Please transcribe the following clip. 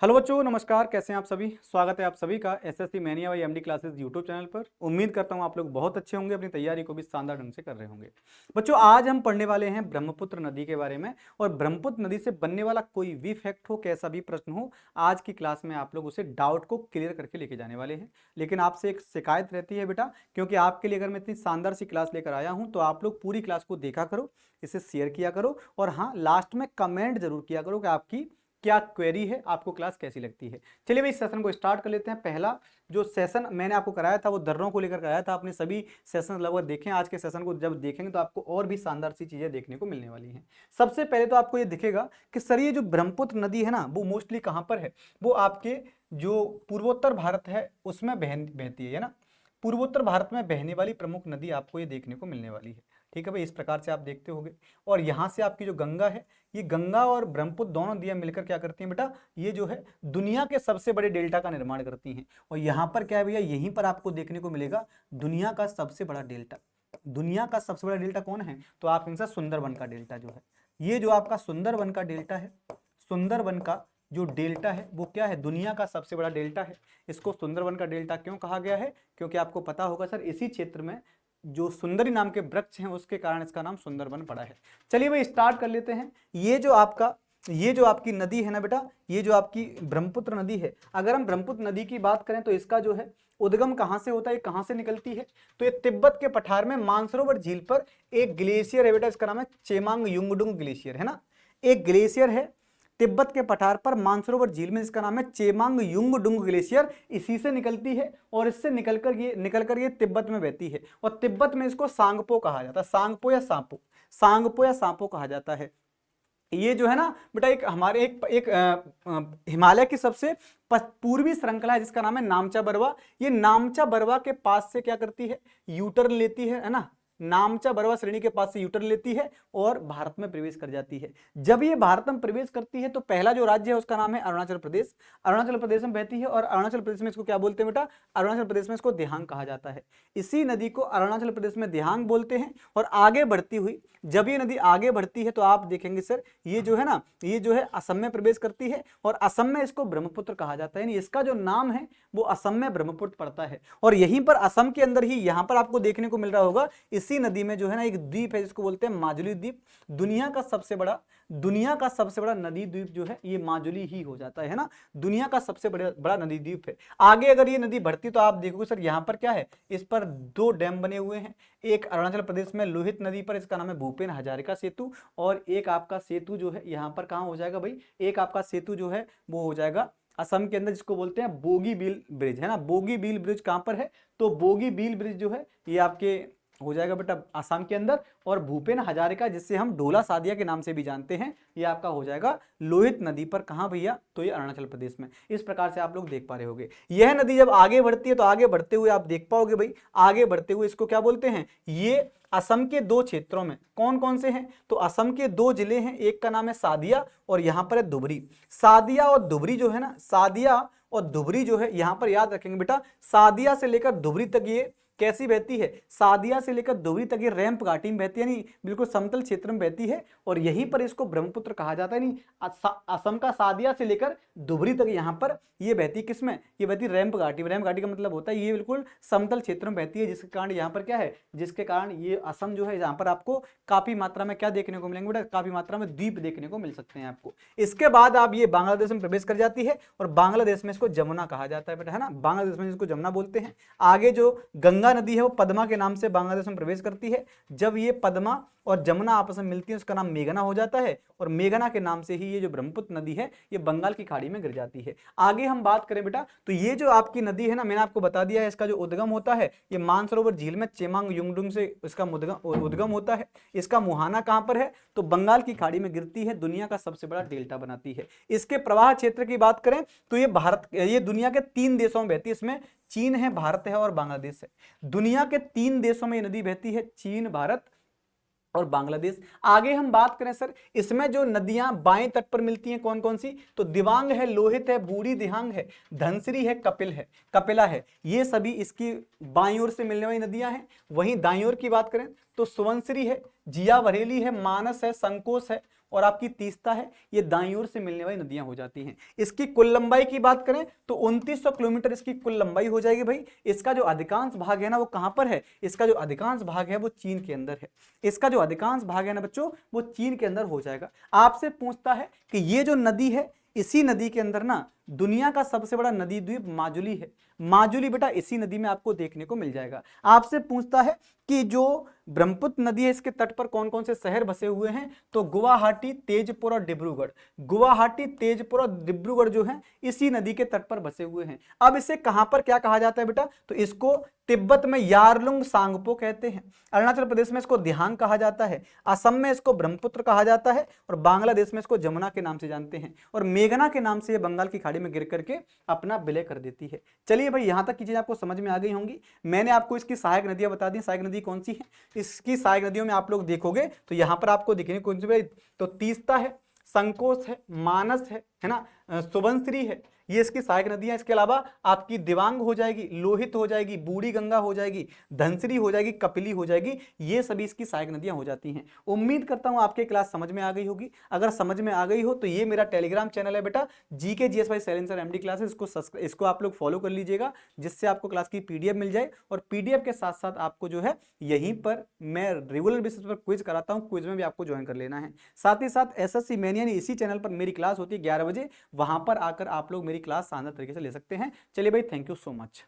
Hello बच्चों, नमस्कार। कैसे हैं आप सभी। स्वागत है आप सभी का SSC mania by MD classes YouTube channel पर। उम्मीद करता हूं आप लोग बहुत अच्छे होंगे, अपनी तैयारी को भी शानदार ढंग से कर रहे होंगे। बच्चों, आज हम पढ़ने वाले हैं ब्रह्मपुत्र नदी के बारे में। और ब्रह्मपुत्र नदी से बनने वाला कोई भी फैक्ट हो, कैसा भी प्रश्न हो, आज की क्लास में आप लोग उसे डाउट को क्लियर करके लेके जाने वाले हैं। लेकिन आपसे एक शिकायत रहती है बेटा, क्योंकि आपके लिए अगर मैं इतनी शानदार सी क्लास लेकर आया हूं तो आप लोग पूरी क्लास को देखा करो, इसे शेयर किया करो और हाँ, लास्ट में कमेंट जरूर किया करो कि आपकी क्या क्वेरी है, आपको क्लास कैसी लगती है। चलिए भाई, इस सेशन को स्टार्ट कर लेते हैं। पहला जो सेशन मैंने आपको कराया था वो दर्रों को लेकर कराया था। आपने सभी सेशन लगभग देखें। आज के सेशन को जब देखेंगे तो आपको और भी शानदार सी चीजें देखने को मिलने वाली हैं। सबसे पहले तो आपको ये दिखेगा कि सर ये जो ब्रह्मपुत्र नदी है ना, वो मोस्टली कहाँ पर है। वो आपके जो पूर्वोत्तर भारत है उसमें बहती है ना। पूर्वोत्तर भारत में बहने वाली प्रमुख नदी आपको ये देखने को मिलने वाली है। ठीक है भाई, इस प्रकार से आप देखते होंगे। और यहाँ से आपकी जो गंगा है, ये गंगा और ब्रह्मपुत्र दोनों नदियां मिलकर क्या करती हैं बेटा, ये जो है दुनिया के सबसे बड़े डेल्टा का निर्माण करती हैं। और यहाँ पर क्या है भैया, यहीं पर आपको देखने को मिलेगा दुनिया का सबसे बड़ा डेल्टा। दुनिया का सबसे बड़ा डेल्टा कौन है, तो आप इनसे सुंदरबन का डेल्टा जो है, ये जो आपका सुंदरबन का डेल्टा है, सुंदरबन का जो डेल्टा है वो क्या है, दुनिया का सबसे बड़ा डेल्टा है। इसको सुंदरबन का डेल्टा क्यों कहा गया है, क्योंकि आपको पता होगा सर, इसी क्षेत्र में जो सुंदरी नाम के वृक्ष हैं उसके कारण इसका नाम सुंदरबन पड़ा है। चलिए भाई, स्टार्ट कर लेते हैं। ये जो आपकी नदी है ना बेटा, ये जो आपकी ब्रह्मपुत्र नदी है, अगर हम ब्रह्मपुत्र नदी की बात करें तो इसका जो है उद्गम कहां से होता है, कहां से निकलती है, तो ये तिब्बत के पठार में मानसरोवर झील पर एक ग्लेशियर है बेटा, इसका नाम है चेमांग युंगडुंग ग्लेशियर, है ना। एक ग्लेशियर है तिब्बत के पठार पर मानसरोवर झील में, जिसका नाम है चेमांग युंगडुंग ग्लेशियर, इसी से निकलती है और इससे निकलकर ये तिब्बत में बहती है। और तिब्बत में इसको सांगपो कहा जाता है, सांगपो या सांपो, सांगपो या सांपो कहा जाता है। ये जो है ना बेटा, एक हमारे हिमालय की सबसे पूर्वी श्रृंखला है जिसका नाम है नामचा बरवा। ये नामचा बरवा के पास से क्या करती है, यूटर्न लेती है ना। नामचा बरवा श्रेणी के पास से यूटर्न लेती है और भारत में प्रवेश कर जाती है। जब ये भारत में प्रवेश करती है तो पहला जो राज्य है उसका नाम है अरुणाचल प्रदेश। अरुणाचल प्रदेश में बहती है और अरुणाचल प्रदेश में इसको क्या बोलते हैं बेटा, अरुणाचल प्रदेश में इसको दिहांग कहा जाता है। इसी नदी को अरुणाचल प्रदेश में दिहांग बोलते हैं। और आगे बढ़ती हुई, जब ये नदी आगे बढ़ती है तो आप देखेंगे सर, ये जो है ना, ये जो है असम में प्रवेश करती है और असम में इसको ब्रह्मपुत्र कहा जाता है। इसका जो नाम है वो असम में ब्रह्मपुत्र पड़ता है। और यहीं पर असम के अंदर ही यहाँ पर आपको देखने को मिल रहा होगा, इसी नदी में जो है ना एक द्वीप है जिसको बोलते हैं माजुली द्वीप। दुनिया का सबसे बड़ा नदी द्वीप जो है ये माजुली ही हो जाता है ना। दुनिया का सबसे बड़ा नदी द्वीप है। आगे अगर ये नदी बढ़ती तो आप देखोगे सर, यहाँ पर क्या है, इस पर दो डैम बने हुए हैं। एक अरुणाचल प्रदेश में लोहित नदी पर, इसका नाम है भूपेन हजारिका सेतु। और एक आपका सेतु जो है यहाँ पर कहाँ हो जाएगा भाई, एक आपका सेतु जो है वो हो जाएगा असम के अंदर, जिसको बोलते हैं बोगीबील ब्रिज, है ना। बोगीबील ब्रिज कहाँ पर है, तो बोगीबील ब्रिज जो है ये आपके हो जाएगा बेटा असम के अंदर। और भूपेन हजारिका, जिससे हम ढोला सादिया के नाम से भी जानते हैं, ये आपका हो जाएगा लोहित नदी पर। कहां भैया, तो ये अरुणाचल प्रदेश में। इस प्रकार से आप लोग देख पा रहे होंगे। यह नदी जब आगे बढ़ती है तो आगे बढ़ते हुए आप देख पाओगे भाई, आगे बढ़ते हुए इसको क्या बोलते हैं, ये असम के दो क्षेत्रों में कौन कौन से हैं, तो असम के दो जिले हैं, एक का नाम है सादिया और यहां पर है धुबरी। सादिया और धुबरी जो है ना, सादिया और धुबरी जो है, यहां पर याद रखेंगे बेटा, सादिया से लेकर धुबरी तक ये कैसी बहती है, सादिया से लेकर धुबरी तक ये रैंप घाटी में बहती है, नहीं बिल्कुल समतल क्षेत्र में बहती है। और यहीं पर इसको ब्रह्मपुत्र कहा जाता है। नहीं, असम का सादिया से लेकर धुबरी तक यहाँ पर ये बहती है, किसमें, ये बहती रैंप घाटी में। रैंप घाटी का मतलब होता है ये बिल्कुल समतल क्षेत्र में बहती है, जिसके कारण यहाँ पर क्या है, जिसके कारण ये असम जो है, यहाँ पर आपको काफी मात्रा में क्या देखने को मिलेंगे बेटा, काफी मात्रा में द्वीप देखने को मिल सकते हैं आपको। इसके बाद आप ये बांग्लादेश में प्रवेश कर जाती है और बांग्लादेश में इसको जमुना कहा जाता है बेटा, है ना। बांग्लादेश में इसको जमुना बोलते हैं। आगे जो गंगा नदी है वो पद्मा के नाम से बांग्लादेश में प्रवेश करती है। जब ये पद्मा और जमुना आपस में मिलती है उसका नाम मेघना हो जाता है। और मेघना के नाम से ही ये जो ब्रह्मपुत्र नदी है ये बंगाल की खाड़ी में गिर जाती है। आगे हम बात करें बेटा, तो ये जो आपकी नदी है ना, मैंने आपको बता दिया है, इसका जो उद्गम होता है ये मानसरोवर झील में चेमांग युंगडुंग से इसका उद्गम होता है। इसका मुहाना कहां पर है, तो बंगाल की खाड़ी में गिरती है, दुनिया का सबसे बड़ा डेल्टा बनाती है। इसके प्रवाह क्षेत्र की बात करें तो ये दुनिया के 3 देशों में बहती है। इसमें चीन है, भारत है और बांग्लादेश है। दुनिया के 3 देशों में ये नदी बहती है, चीन, भारत और बांग्लादेश। आगे हम बात करें सर, इसमें जो नदियां बाएं तट पर मिलती हैं कौन कौन सी, तो दिबांग है, लोहित है, बूढ़ी दिहांग है, धनसिरी है, कपिला है। ये सभी इसकी बाईं ओर से मिलने वाली नदियां हैं। वहीं दाईं ओर की बात करें तो सुवनसिरी है, जिया बरेली है, मानस है, संकोच है और आपकी तीस्ता है, ये दाईं ओर से मिलने वाली नदियां हो जाती हैं। इसकी कुल लंबाई की बात करें तो 2900 किलोमीटर इसकी कुल लंबाई हो जाएगी भाई। इसका जो अधिकांश भाग है ना वो कहां पर है, इसका जो अधिकांश भाग है वो चीन के अंदर है। इसका जो अधिकांश भाग है ना बच्चों वो चीन के अंदर हो जाएगा। आपसे पूछता है कि ये जो नदी है, इसी नदी के अंदर ना दुनिया का सबसे बड़ा नदी द्वीप माजुली है। माजुली बेटा इसी नदी में आपको देखने को मिल जाएगा। आपसे पूछता है कि जो ब्रह्मपुत्र नदी है इसके तट पर कौन कौन से शहर बसे हुए हैं, तो गुवाहाटी, तेजपुर और डिब्रूगढ़। गुवाहाटी, तेजपुर और डिब्रूगढ़ जो है इसी नदी के तट पर बसे हुए हैं। अब इसे कहां पर क्या कहा जाता है बेटा, तो इसको तिब्बत में यारलुंग सांगपो कहते हैं, अरुणाचल प्रदेश में इसको दिहांग कहा जाता है, असम में इसको ब्रह्मपुत्र कहा जाता है, और बांग्लादेश में इसको जमुना के नाम से जानते हैं, और मेघना के नाम से ये बंगाल की खाड़ी में गिर करके अपना विलय कर देती है। चलिए भाई यहां तक की चीजें आपको समझ में आ गई होंगी। मैंने आपको इसकी सहायक नदियां बता दी। सहायक नदी कौन सी है, इसकी सहायक नदियों में आप लोग देखोगे तो यहां पर आपको दिखेंगे कौन सी भाई, तो तीस्ता है, संकोच है, मानस है ना, सुबनश्री है, ये इसकी सहायक नदियां। इसके अलावा आपकी दिवांग हो जाएगी, लोहित हो जाएगी, बूढ़ी गंगा हो जाएगी, धनसिरी हो जाएगी, कपिली हो जाएगी, ये सभी इसकी सहायक नदियां हो जाती हैं। उम्मीद करता हूं आपके क्लास समझ में आ गई होगी। अगर समझ में आ गई हो तो ये मेरा टेलीग्राम चैनल है बेटा, GK GS bye Shailendra sir MD classes, इसको आप लोग फॉलो कर लीजिएगा, जिससे आपको क्लास की पीडीएफ मिल जाए। और पीडीएफ के साथ साथ आपको जो है यहीं पर मैं रेगुलर बेसिस पर क्विज कराता हूँ, क्विज में भी आपको ज्वाइन कर लेना है। साथ ही साथ एसएससी मैनिया इसी चैनल पर मेरी क्लास होती है 11 बजे, वहां पर आकर आप लोग मेरी क्लास शानदार तरीके से ले सकते हैं। चलिए भाई, थैंक यू सो मच।